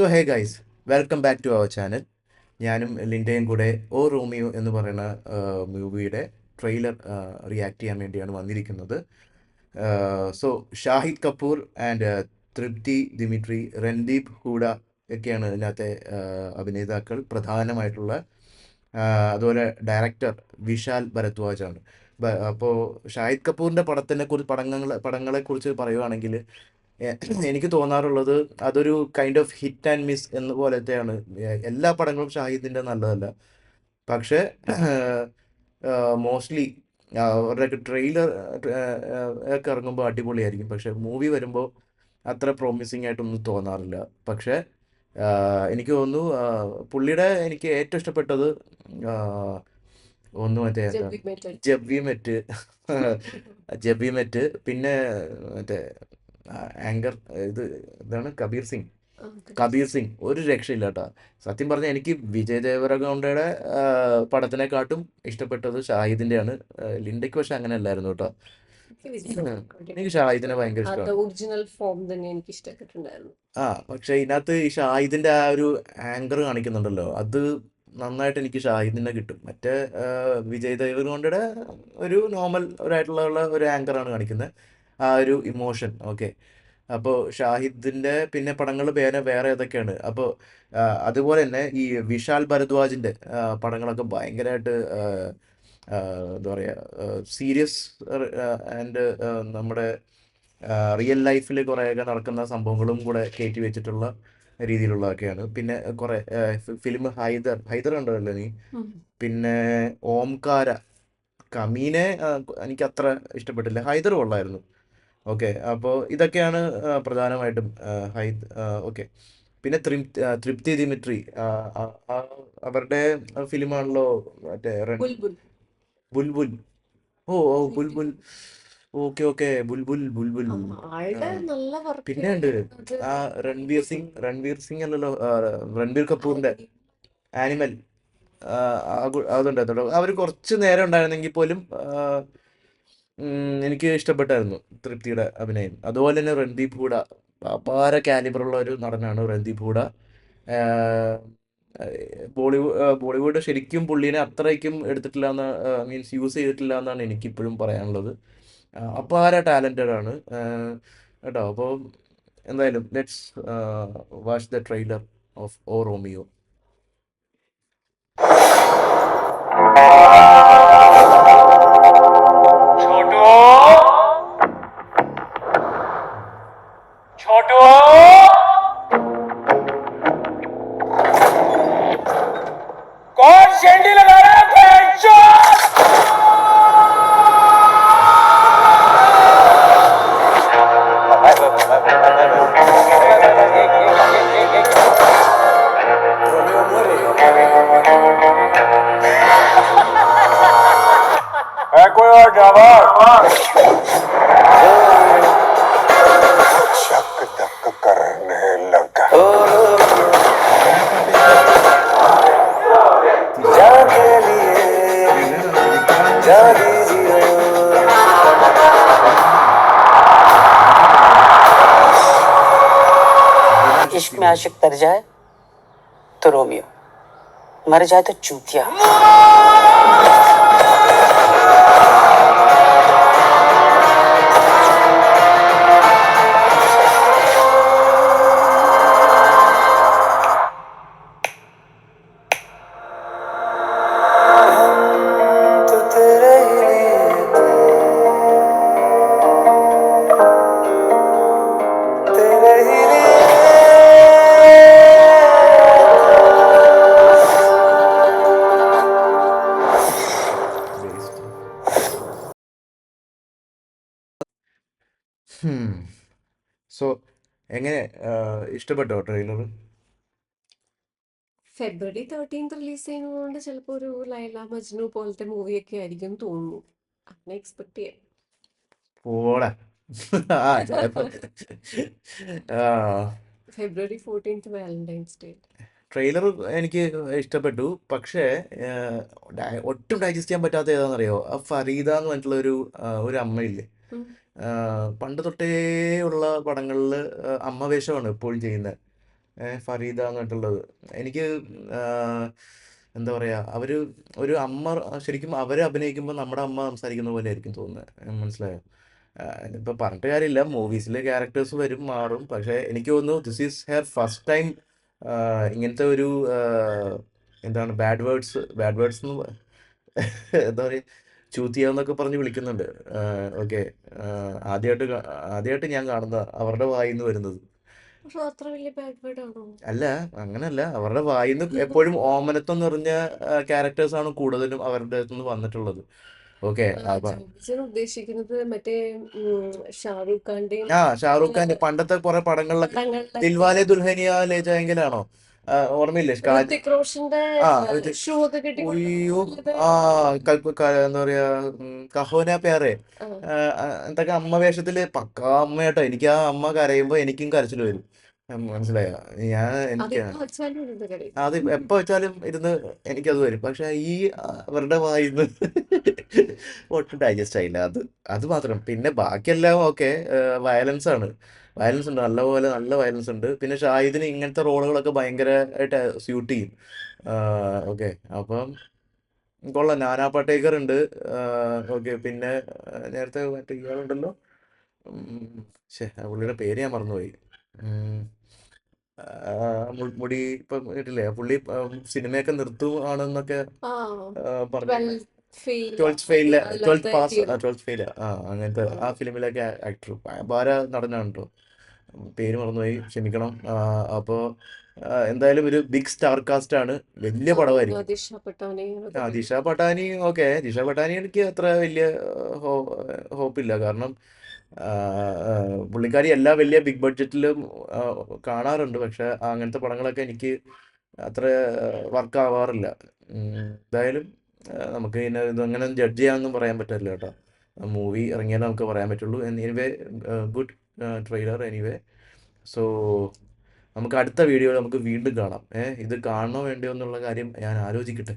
So hey guys, welcome back to our channel. ഞാനും ലിൻഡയും കൂടെ ഓ റോമിയോ എന്ന് പറയുന്ന മൂവിയുടെ ട്രെയിലർ റിയാക്ട് ചെയ്യാൻ വേണ്ടിയാണ് വന്നിരിക്കുന്നത്. സോ ഷാഹിദ് കപൂർ ആൻഡ് തൃപ്തി ദിമിട്രി, രൺദീപ് ഹൂഡ ഒക്കെയാണ് ഇതിനകത്തെ അഭിനേതാക്കൾ പ്രധാനമായിട്ടുള്ള. അതുപോലെ ഡയറക്ടർ വിശാൽ ഭരദ്വാജാണ്. അപ്പോൾ ഷാഹിദ് കപൂറിൻ്റെ പടങ്ങളെക്കുറിച്ച് പറയുവാണെങ്കിൽ എനിക്ക് തോന്നാറുള്ളത് അതൊരു kind of hit and miss എന്ന പോലത്തെയാണ്. എല്ലാ പടങ്ങളും ഷാഹിദിൻ്റെ നല്ലതല്ല, പക്ഷേ മോസ്റ്റ്ലി അവരുടെയൊക്കെ ട്രെയിലർ ഒക്കെ ഇറങ്ങുമ്പോൾ അടിപൊളിയായിരിക്കും, പക്ഷെ മൂവി വരുമ്പോൾ അത്ര പ്രോമിസിങ് ആയിട്ടൊന്നും തോന്നാറില്ല. പക്ഷേ എനിക്ക് തോന്നുന്നു പുള്ളിയുടെ എനിക്ക് ഏറ്റവും ഇഷ്ടപ്പെട്ടത് ആ, ഒന്ന് മറ്റേ ജബ് we met at. ജബ്ബി met ജബ്ബി met, പിന്നെ മറ്റേ ആങ്കർ, ഇത് ഇതാണ് കബീർ സിംഗ്. ആ, കബീർ കബീർ സിംഗ്. സിംഗ് ഒരു രക്ഷയില്ല കേട്ടോ. സത്യം പറഞ്ഞാൽ എനിക്ക് വിജയ് ദേവരകൊണ്ടയുടെ പടത്തിനെക്കാട്ടും ഇഷ്ടപ്പെട്ടത് ഷാഹിദിൻ്റെയാണ്. ലിൻഡയ്ക്ക് പക്ഷെ അങ്ങനെ അല്ലായിരുന്നു കേട്ടോ. എനിക്ക് വിജയ് ദേവരകൊണ്ടയുടെ എനിക്ക് ഷാഹിദിനെ ഭയങ്കര അത് ഇഷ്ടമാണ്. ഒറിജിനൽ ഫോം തന്നെ എനിക്ക് ഇഷ്ടപ്പെട്ടിട്ടുണ്ടായിരുന്നു. പക്ഷെ ഇതിനകത്ത് ഈ ഷാഹിദിൻ്റെ ആ ഒരു ആങ്കർ കാണിക്കുന്നുണ്ടല്ലോ, അത് നന്നായിട്ട് എനിക്ക് ഷാഹിദിനെ കിട്ടും. മറ്റേ വിജയ് ദേവരകൊണ്ടയുടെ ഒരു നോർമൽ ഒരായിട്ടുള്ള ഒരു ആങ്കറാണ് കാണിക്കുന്നത്, ആ ഒരു ഇമോഷൻ. ഓക്കെ. അപ്പോൾ ഷാഹിദിൻ്റെ പിന്നെ പടങ്ങൾ വേറെ ഏതൊക്കെയാണ്. അപ്പോൾ അതുപോലെ തന്നെ ഈ വിശാൽ ഭരദ്വാജിൻ്റെ പടങ്ങളൊക്കെ ഭയങ്കരമായിട്ട് എന്താ പറയുക, സീരിയസ് ആൻഡ് നമ്മുടെ റിയൽ ലൈഫിൽ കുറേയൊക്കെ നടക്കുന്ന സംഭവങ്ങളും കൂടെ കയറ്റി വെച്ചിട്ടുള്ള രീതിയിലുള്ളതൊക്കെയാണ്. പിന്നെ കുറേ ഫിലിം ഹൈദർ ഉണ്ടല്ലോ നീ. ഉം. പിന്നെ ഓംകാര, കമീനെ എനിക്ക് അത്ര ഇഷ്ടപ്പെട്ടില്ല, ഹൈദർ കൊള്ളായിരുന്നു. ഓക്കെ. അപ്പോൾ ഇതൊക്കെയാണ് പ്രധാനമായിട്ടും ഓക്കെ. പിന്നെ തൃപ്തി ദിമിട്രി, അവരുടെ ഫിലിമാണല്ലോ മറ്റേ ബുൽബുൽ ബുൽബുൽ. ഓ ഓ twenty Bulbbul. Okay okay, Bulbbul Bulbbul. ആ, ആളുടെ നല്ല വർക്ക് പിന്നെ ഉണ്ട് അത് ആ രൺവീർ സിംഗ് അല്ലല്ലോ, രൺബീർ കപൂറിന്റെ ആനിമൽ. ആനിമൽ. അതുണ്ടായിരുന്നു. അവർ കുറച്ച് നേരം ഉണ്ടായിരുന്നെങ്കിൽ പോലും എനിക്ക് ഇഷ്ടപ്പെട്ടായിരുന്നു തൃപ്തിയുടെ അഭിനയം. അതുപോലെ തന്നെ രൺദീപ് ഹൂഡ, അപാര കാലിബറുള്ള ഒരു നടനാണ് രൺദീപ് ഹൂഡ. ആഹ് ബോളിവുഡ് ശരിക്കും പുള്ളീനെ അത്രയ്ക്കും എടുത്തിട്ടില്ല എന്ന്, മീൻസ് യൂസ് ചെയ്തിട്ടില്ല എന്നാണ് എനിക്കിപ്പോഴും പറയാനുള്ളത്. അപാര ടാലൻറ്റഡ് ആണ് കേട്ടോ. അപ്പോൾ എന്തായാലും let's watch the trailer of O Romeo. Chhotu Chhotu कौन शेंडी लगा रहा है है कोई और ड्राइवर चक धक करने लगा जाके लिए जा दीजिए इश्क में आशिक तर जाए तो रोमियो, मर जाए तो चूतिया। तो तेरे ही लिए तेरे ही लिए സോ എങ്ങനെ, ഇഷ്ടപ്പെട്ടോ ട്രെയിലർ? ഫെബ്രുവരി 13th റിലീസ് ചെയ്യുന്നതുകൊണ്ട് ചിലപ്പോൾ ഒരു ലൈല മജ്നു പോലത്തെ മൂവിയൊക്കെ ആയിരിക്കും തോന്നുന്നു. അങ്ങനെ എക്സ്പെക്ട് ചെയ്യാം. പോടാ. ചിലപ്പോ ഫെബ്രുവരി 14th വാലന്റൈൻസ് ഡേ. ട്രെയിലർ എനിക്ക് ഇഷ്ടപ്പെട്ടു, പക്ഷേ ഒട്ടും ഡൈജസ്റ്റ് ചെയ്യാൻ പറ്റാത്ത ഏതാണെന്നറിയോ, ആ ഫരീദ എന്ന് പറഞ്ഞിട്ടുള്ള ഒരു അമ്മയില്ലേ. പണ്ട് തൊട്ടേ ഉള്ള പടങ്ങളിൽ അമ്മ വേഷമാണ് എപ്പോഴും ചെയ്യുന്നത്. ഫരീദ എന്നിട്ടുള്ളത്. എനിക്ക് ആ, എന്താ പറയുക, ഒരു അമ്മ ശരിക്കും അവർ അഭിനയിക്കുമ്പോൾ നമ്മുടെ അമ്മ സംസാരിക്കുന്ന പോലെ ആയിരിക്കും തോന്നുന്നത്. മനസ്സിലായോ? ഇപ്പം പറഞ്ഞിട്ട് കാര്യമില്ല, മൂവീസിലെ ക്യാരക്ടേഴ്സ് വരും മാറും, പക്ഷേ എനിക്ക് തോന്നുന്നു this is hair first time ഇങ്ങനത്തെ ഒരു എന്താണ് ബാഡ് വേർഡ്സ് എന്ന് എന്താ പറയുക, ചൂത്തിയാന്നൊക്കെ പറഞ്ഞ് വിളിക്കുന്നുണ്ട്. ഓക്കെ. ആദ്യമായിട്ട് ഞാൻ കാണുന്ന അവരുടെ വായിന്ന് വരുന്നത്. പക്ഷെ അത്ര വലിയ ബാഡ് വേർഡ് ആണോ? അല്ല, അങ്ങനല്ല. അവരുടെ വായിന്ന് എപ്പോഴും ഓമനത്വം നിറഞ്ഞ ക്യാരക്ടേഴ്സാണ് കൂടുതലും അവരുടെ അടുത്തുനിന്ന് വന്നിട്ടുള്ളത്. ഓക്കെ. അപ്പം ജോബിച്ചൻ ഉദ്ദേശിക്കുന്നത് മറ്റേ ഷാറൂഖ് ഖാന്റെയും ഷാറൂഖ് ഖാൻ പണ്ടത്തെ കുറെ പടങ്ങളിലൊക്കെ പടങ്ങളിലൊക്കെ ദിൽവാലെ ദുൽഹനിയ ലേ ജായെങ്കിലാണോ? ഓർമ്മയില്ലേ? ഋത്തിക് റോഷന്റെ ആ ഇത് ഷൂ ഒക്കെ ഉയ്യോ, കെട്ടിക്കൊടുത്തത്. ആ എന്താ പറയാ, കഹോന പ്യാറെ, ആ, എന്തൊക്കെ അമ്മ വേഷത്തില് പക്കാ അമ്മയാട്ടോ. എനിക്ക് ആ അമ്മ കരയുമ്പോ എനിക്കും കരച്ചിൽ വരും. മനസ്സിലായോ? എനിക്ക് അതിപ്പോ വെച്ചാലും ഇത് കളി. അത് എപ്പോ വെച്ചാലും ഇരുന്ന് എനിക്കത് വരും. പക്ഷെ ഈ അവരുടെ വായിന്ന് ഒട്ടും ഡൈജസ്റ്റ് ആയില്ല. അത് മാത്രം. പിന്നെ ബാക്കിയെല്ലാം ഓക്കെ. വയലൻസ് ആണ്. വയലൻസ് ഉണ്ട്, നല്ലപോലെ നല്ല വയലൻസ് ഉണ്ട്. പിന്നെ ഷാഹിദിന് ഇങ്ങനത്തെ റോളുകളൊക്കെ ഭയങ്കരമായിട്ട് സ്യൂട്ട് ചെയ്യും. ഓക്കെ. അപ്പം കൊള്ളാം. നാനാ പട്ടേക്കർ ഉണ്ട്. ഓക്കെ. പിന്നെ നേരത്തെ മറ്റേ ഇയാളുണ്ടല്ലോ, പുള്ളിയുടെ പേര് ഞാൻ മറന്നുപോയി. ഉം, മുടി ഇപ്പം കേട്ടില്ലേ, പുള്ളി സിനിമയൊക്കെ നിർത്തുവാണെന്നൊക്കെ ആ, പറഞ്ഞു. 12 ഫെയിൽ ട്വൽത്ത് ഫെയിലില്, ട്വൽത്ത് അല്ലാത്ത പാസ്, ഹീറോ. ട്വൽത്ത് ഫെയിൽ, അങ്ങനത്തെ ആ ഫിലിമിലൊക്കെ ആക്ടർ ഭാര നടനാണ് കേട്ടോ. പേര് മറന്നുപോയി, ക്ഷമിക്കണം. അപ്പോൾ എന്തായാലും ഒരു ബിഗ് സ്റ്റാർ കാസ്റ്റ് ആണ്. വലിയ പടമായിരിക്കും. ദിശ പട്ടാനി അതൊക്കെ. ദിശ പട്ടാനി. ഓക്കെ. ദിശ പട്ടാനി എനിക്ക് അത്ര വലിയ ഹോപ്പില്ല. കാരണം ആ, ആ, പുള്ളിക്കാരി എല്ലാ വലിയ ബിഗ് ബഡ്ജറ്റിലും ആ, കാണാറുണ്ട്. പക്ഷെ അങ്ങനത്തെ പടങ്ങളൊക്കെ എനിക്ക് അത്ര വർക്ക് ആവാറില്ല. എന്തായാലും നമുക്ക് ഇതിനെ ഇതങ്ങനെ ജഡ്ജ് ചെയ്യാനൊന്നും പറയാൻ പറ്റില്ല കേട്ടോ. മൂവി ഇറങ്ങിയാലേ നമുക്ക് പറയാൻ പറ്റുള്ളൂ. Anyway, good trailer anyway. So നമുക്ക് അടുത്ത വീഡിയോയിൽ നമുക്ക് വീണ്ടും കാണാം. ഇത് കാണണോ വേണ്ടയോ എന്നുള്ള കാര്യം ഞാൻ ആലോചിക്കട്ടെ.